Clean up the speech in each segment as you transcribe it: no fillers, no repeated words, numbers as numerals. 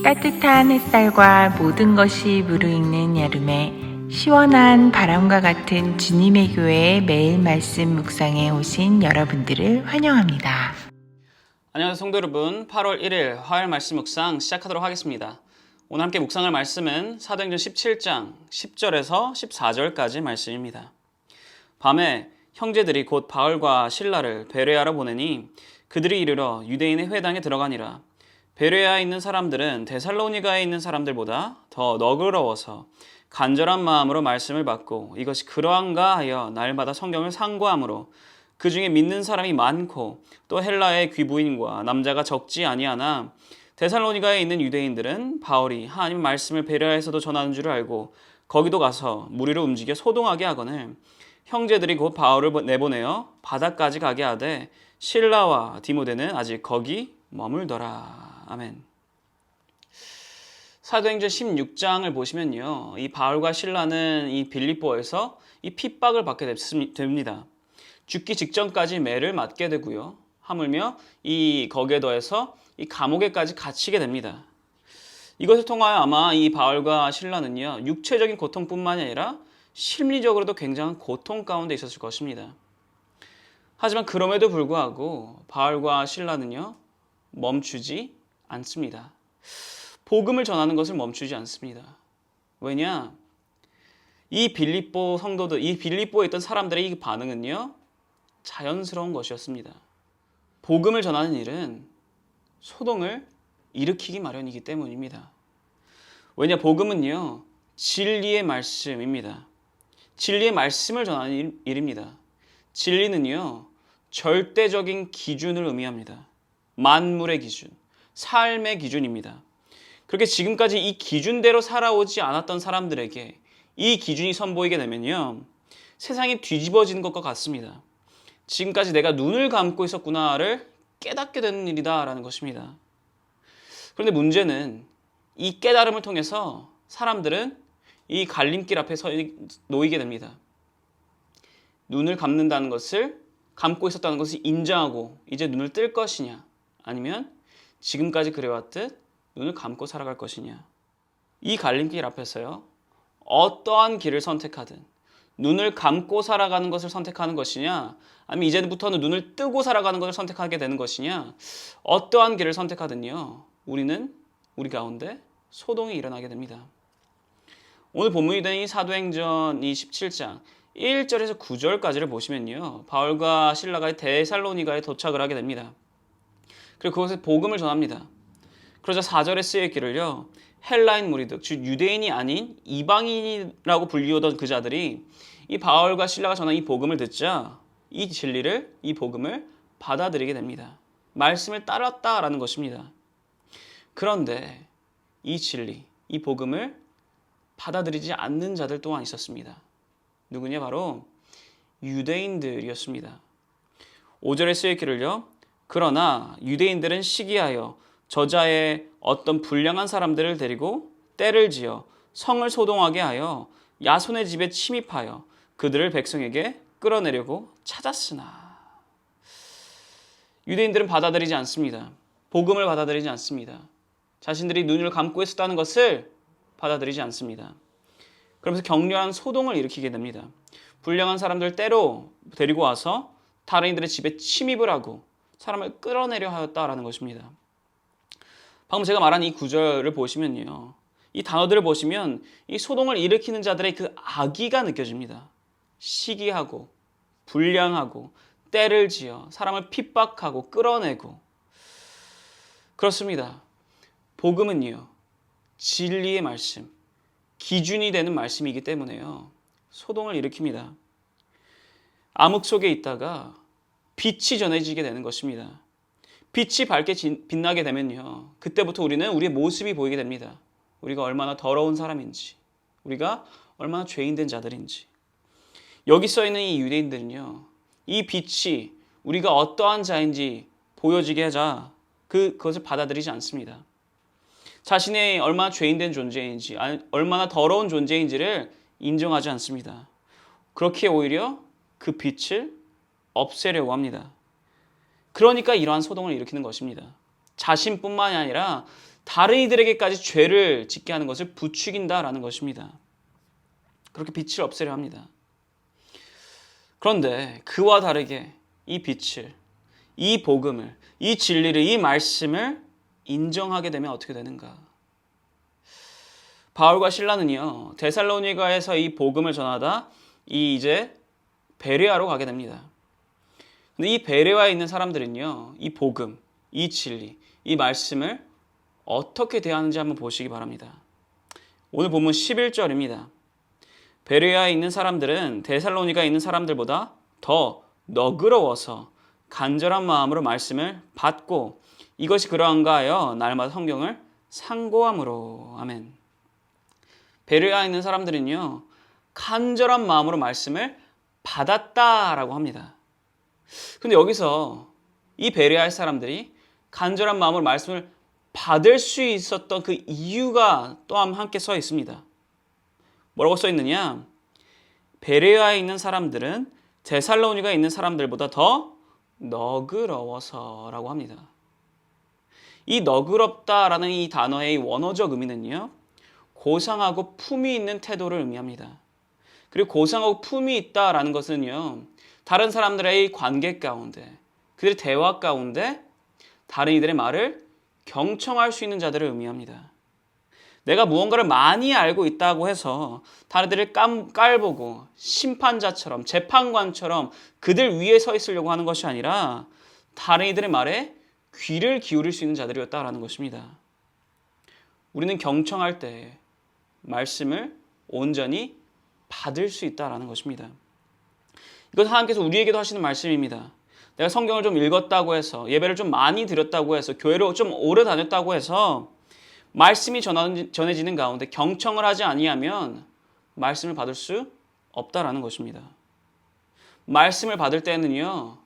따뜻한 햇살과 모든 것이 무르익는 여름에 시원한 바람과 같은 주님의 교회의 매일 말씀 묵상에 오신 여러분들을 환영합니다. 안녕하세요 성도 여러분, 8월 1일 화요일 말씀 묵상 시작하도록 하겠습니다. 오늘 함께 묵상할 말씀은 사도행전 17장 10절에서 14절까지 말씀입니다. 밤에 형제들이 곧 바울과 실라를 베레아로 보내니 그들이 이르러 유대인의 회당에 들어가니라. 베레아에 있는 사람들은 데살로니가에 있는 사람들보다 더 너그러워서 간절한 마음으로 말씀을 받고 이것이 그러한가 하여 날마다 성경을 상고하므로 그 중에 믿는 사람이 많고 또 헬라의 귀부인과 남자가 적지 아니하나 데살로니가에 있는 유대인들은 바울이 하나님 말씀을 베레아에서도 전하는 줄 알고 거기도 가서 무리를 움직여 소동하게 하거늘 형제들이 곧 바울을 내보내어 바다까지 가게 하되 실라와 디모데는 아직 거기 머물더라. 아멘. 사도행전 16장을 보시면요, 이 바울과 실라는 이 빌립보에서 이 핍박을 받게 됩니다. 죽기 직전까지 매를 맞게 되고요. 하물며 이 거기에 더해서 이 감옥에까지 갇히게 됩니다. 이것을 통하여 아마 이 바울과 실라는요, 육체적인 고통뿐만이 아니라 심리적으로도 굉장한 고통 가운데 있었을 것입니다. 하지만 그럼에도 불구하고 바울과 실라는요, 멈추지 않습니다. 복음을 전하는 것을 멈추지 않습니다. 왜냐? 이 빌립보 성도들, 이 빌립보에 있던 사람들의 이 반응은요, 자연스러운 것이었습니다. 복음을 전하는 일은 소동을 일으키기 마련이기 때문입니다. 왜냐? 복음은요, 진리의 말씀입니다. 진리의 말씀을 전하는 일입니다. 진리는요, 절대적인 기준을 의미합니다. 만물의 기준, 삶의 기준입니다. 그렇게 지금까지 이 기준대로 살아오지 않았던 사람들에게 이 기준이 선보이게 되면요, 세상이 뒤집어지는 것과 같습니다. 지금까지 내가 눈을 감고 있었구나를 깨닫게 되는 일이다라는 것입니다. 그런데 문제는 이 깨달음을 통해서 사람들은 이 갈림길 앞에 놓이게 됩니다. 눈을 감는다는 것을, 감고 있었다는 것을 인정하고 이제 눈을 뜰 것이냐, 아니면 지금까지 그래왔듯 눈을 감고 살아갈 것이냐. 이 갈림길 앞에서요, 어떠한 길을 선택하든 눈을 감고 살아가는 것을 선택하는 것이냐, 아니면 이제부터는 눈을 뜨고 살아가는 것을 선택하게 되는 것이냐, 어떠한 길을 선택하든요, 우리 가운데 소동이 일어나게 됩니다. 오늘 본문이 된 이 사도행전 이 17장 1절에서 9절까지를 보시면요, 바울과 실라가 데살로니가에 도착을 하게 됩니다. 그리고 그곳에 복음을 전합니다. 그러자 4절에 쓰여있기를요, 헬라인 무리들, 즉 유대인이 아닌 이방인이라고 불리우던 그 자들이 이 바울과 실라가 전한 이 복음을 듣자 이 진리를, 이 복음을 받아들이게 됩니다. 말씀을 따랐다라는 것입니다. 그런데 이 진리, 이 복음을 받아들이지 않는 자들 또한 있었습니다. 누구냐? 바로 유대인들이었습니다. 5절에 쓰여있기를요, 그러나 유대인들은 시기하여 저자의 어떤 불량한 사람들을 데리고 때를 지어 성을 소동하게 하여 야손의 집에 침입하여 그들을 백성에게 끌어내려고 찾았으나. 유대인들은 받아들이지 않습니다. 복음을 받아들이지 않습니다. 자신들이 눈을 감고 있었다는 것을 받아들이지 않습니다. 그러면서 격렬한 소동을 일으키게 됩니다. 불량한 사람들 때로 데리고 와서 다른 이들의 집에 침입을 하고 사람을 끌어내려 하였다라는 것입니다. 방금 제가 말한 이 구절을 보시면요, 이 단어들을 보시면 이 소동을 일으키는 자들의 그 악의가 느껴집니다. 시기하고 불량하고 때를 지어 사람을 핍박하고 끌어내고. 그렇습니다. 복음은요, 진리의 말씀, 기준이 되는 말씀이기 때문에요, 소동을 일으킵니다. 암흑 속에 있다가 빛이 전해지게 되는 것입니다. 빛이 밝게 빛나게 되면요, 그때부터 우리는 우리의 모습이 보이게 됩니다. 우리가 얼마나 더러운 사람인지, 우리가 얼마나 죄인된 자들인지. 여기 써있는 이 유대인들은요, 이 빛이 우리가 어떠한 자인지 보여지게 하자 그것을 받아들이지 않습니다. 자신의 얼마나 죄인된 존재인지, 얼마나 더러운 존재인지를 인정하지 않습니다. 그렇게 오히려 그 빛을 없애려고 합니다. 그러니까 이러한 소동을 일으키는 것입니다. 자신뿐만이 아니라 다른 이들에게까지 죄를 짓게 하는 것을 부추긴다라는 것입니다. 그렇게 빛을 없애려 합니다. 그런데 그와 다르게 이 빛을, 이 복음을, 이 진리를, 이 말씀을 인정하게 되면 어떻게 되는가? 바울과 실라는요, 데살로니가에서 이 복음을 전하다 이제 베레아로 가게 됩니다. 근데 이 베레아에 있는 사람들은요, 이 복음, 이 진리, 이 말씀을 어떻게 대하는지 한번 보시기 바랍니다. 오늘 본문 11절입니다. 베레아에 있는 사람들은 데살로니가에 있는 사람들보다 더 너그러워서 간절한 마음으로 말씀을 받고 이것이 그러한가 하여 날마다 성경을 상고함으로. 아멘. 베레아에 있는 사람들은요, 간절한 마음으로 말씀을 받았다라고 합니다. 근데 여기서 이 베레아의 사람들이 간절한 마음으로 말씀을 받을 수 있었던 그 이유가 또 함께 써 있습니다. 뭐라고 써 있느냐? 베레아에 있는 사람들은 데살로니가에 있는 사람들보다 더 너그러워서라고 합니다. 이 너그럽다라는 이 단어의 원어적 의미는요, 고상하고 품위 있는 태도를 의미합니다. 그리고 고상하고 품위 있다라는 것은요, 다른 사람들의 관계 가운데, 그들의 대화 가운데 다른 이들의 말을 경청할 수 있는 자들을 의미합니다. 내가 무언가를 많이 알고 있다고 해서 다른 이들을 깔보고 심판자처럼, 재판관처럼 그들 위에 서 있으려고 하는 것이 아니라 다른 이들의 말에 귀를 기울일 수 있는 자들이었다라는 것입니다. 우리는 경청할 때 말씀을 온전히 받을 수 있다라는 것입니다. 이것 하나님께서 우리에게도 하시는 말씀입니다. 내가 성경을 좀 읽었다고 해서, 예배를 좀 많이 드렸다고 해서, 교회를 좀 오래 다녔다고 해서 말씀이 전해지는 가운데 경청을 하지 아니하면 말씀을 받을 수 없다라는 것입니다. 말씀을 받을 때는요,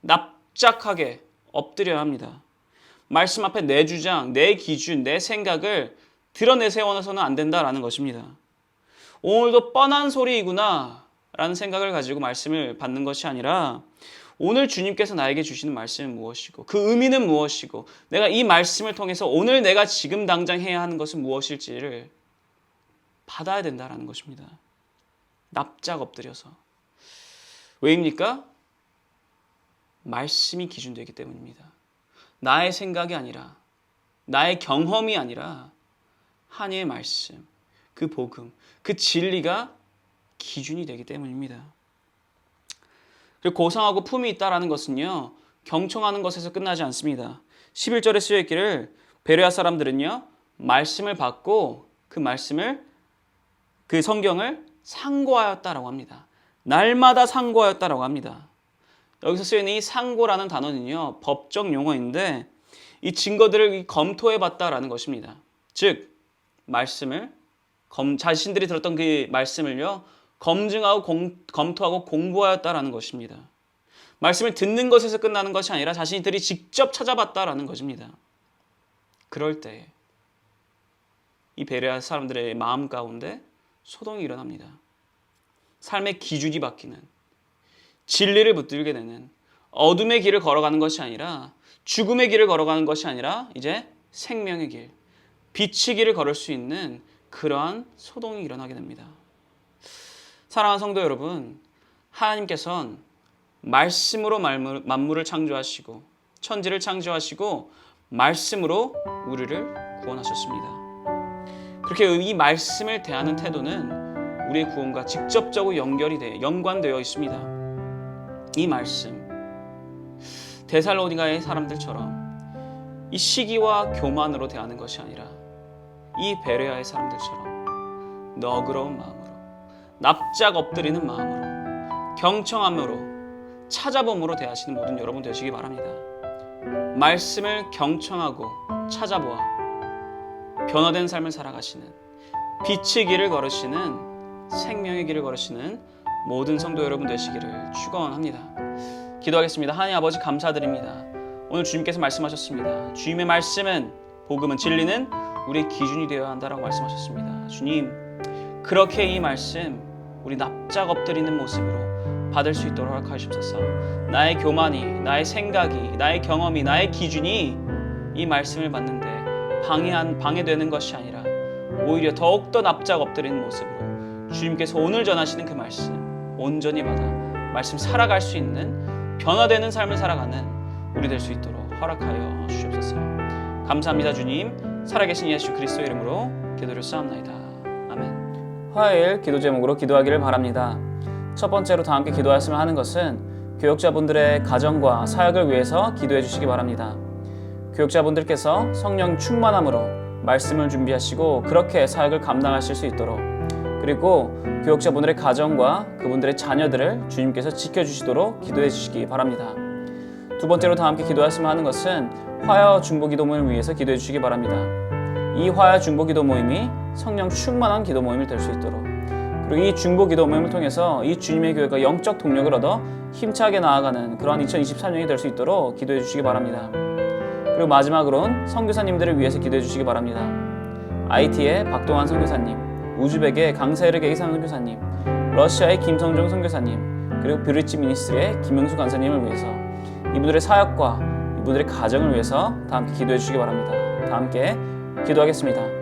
납작하게 엎드려야 합니다. 말씀 앞에 내 주장, 내 기준, 내 생각을 드러내세워서는 안 된다라는 것입니다. 오늘도 뻔한 소리이구나 라는 생각을 가지고 말씀을 받는 것이 아니라 오늘 주님께서 나에게 주시는 말씀은 무엇이고 그 의미는 무엇이고 내가 이 말씀을 통해서 오늘 내가 지금 당장 해야 하는 것은 무엇일지를 받아야 된다라는 것입니다. 납작 엎드려서. 왜입니까? 말씀이 기준되기 때문입니다. 나의 생각이 아니라, 나의 경험이 아니라 하나님의 말씀, 그 복음, 그 진리가 기준이 되기 때문입니다. 그리고 고상하고 품이 있다라는 것은요, 경청하는 것에서 끝나지 않습니다. 11절에 쓰여 있기를 베레아 사람들은요, 말씀을 받고 그 말씀을, 그 성경을 상고하였다라고 합니다. 날마다 상고하였다라고 합니다. 여기서 쓰여있는 이 상고라는 단어는요, 법적 용어인데 이 증거들을 검토해 봤다라는 것입니다. 즉, 말씀을 자신들이 들었던 그 말씀을요, 검증하고 검토하고 공부하였다라는 것입니다. 말씀을 듣는 것에서 끝나는 것이 아니라 자신들이 직접 찾아봤다라는 것입니다. 그럴 때 이 베레아 사람들의 마음 가운데 소동이 일어납니다. 삶의 기준이 바뀌는, 진리를 붙들게 되는, 어둠의 길을 걸어가는 것이 아니라, 죽음의 길을 걸어가는 것이 아니라 이제 생명의 길, 빛의 길을 걸을 수 있는 그러한 소동이 일어나게 됩니다. 사랑하는 성도 여러분, 하나님께서는 말씀으로 만물을 창조하시고 천지를 창조하시고 말씀으로 우리를 구원하셨습니다. 그렇게 이 말씀을 대하는 태도는 우리의 구원과 직접적으로 연관되어 있습니다. 이 말씀, 데살로니가의 사람들처럼 이 시기와 교만으로 대하는 것이 아니라 이 베레아의 사람들처럼 너그러운 마음으로, 납작 엎드리는 마음으로, 경청함으로, 찾아봄으로 대하시는 모든 여러분 되시기 바랍니다. 말씀을 경청하고 찾아보아 변화된 삶을 살아가시는, 빛의 길을 걸으시는, 생명의 길을 걸으시는 모든 성도 여러분 되시기를 축원합니다. 기도하겠습니다. 하나님 아버지 감사드립니다. 오늘 주님께서 말씀하셨습니다. 주님의 말씀은, 복음은, 진리는 우리의 기준이 되어야 한다라고 말씀하셨습니다. 주님, 그렇게 이 말씀 우리 납작 엎드리는 모습으로 받을 수 있도록 허락하시옵소서. 나의 교만이, 나의 생각이, 나의 경험이, 나의 기준이 이 말씀을 받는데 방해되는 것이 아니라 오히려 더욱더 납작 엎드리는 모습으로 주님께서 오늘 전하시는 그 말씀 온전히 받아 말씀 살아갈 수 있는 변화되는 삶을 살아가는 우리 될 수 있도록 허락하여 주시옵소서. 감사합니다. 주님, 살아계신 예수 그리스도의 이름으로 기도를 쌓옵나이다. 아멘. 화요일 기도 제목으로 기도하기를 바랍니다. 첫 번째로 다 함께 기도하였으면 하는 것은 교역자분들의 가정과 사역을 위해서 기도해 주시기 바랍니다. 교역자분들께서 성령 충만함으로 말씀을 준비하시고 그렇게 사역을 감당하실 수 있도록, 그리고 교역자분들의 가정과 그분들의 자녀들을 주님께서 지켜주시도록 기도해 주시기 바랍니다. 두 번째로 다 함께 기도하였으면 하는 것은 화요 중보기도 모임을 위해서 기도해 주시기 바랍니다. 이 화요 중보기도 모임이 성령 충만한 기도 모임이 될 수 있도록, 그리고 이 중보기도 모임을 통해서 이 주님의 교회가 영적 동력을 얻어 힘차게 나아가는 그러한 2023년이 될 수 있도록 기도해 주시기 바랍니다. 그리고 마지막으로는 선교사님들을 위해서 기도해 주시기 바랍니다. IT의 박동환 선교사님, 우즈벡의 강세르 이상 선교사님, 러시아의 김성종 선교사님, 그리고 뷰리치 미니스트리의 김영수 간사님을 위해서, 이분들의 사역과 이분들의 가정을 위해서 다 함께 기도해 주시기 바랍니다. 다 함께 기도하겠습니다.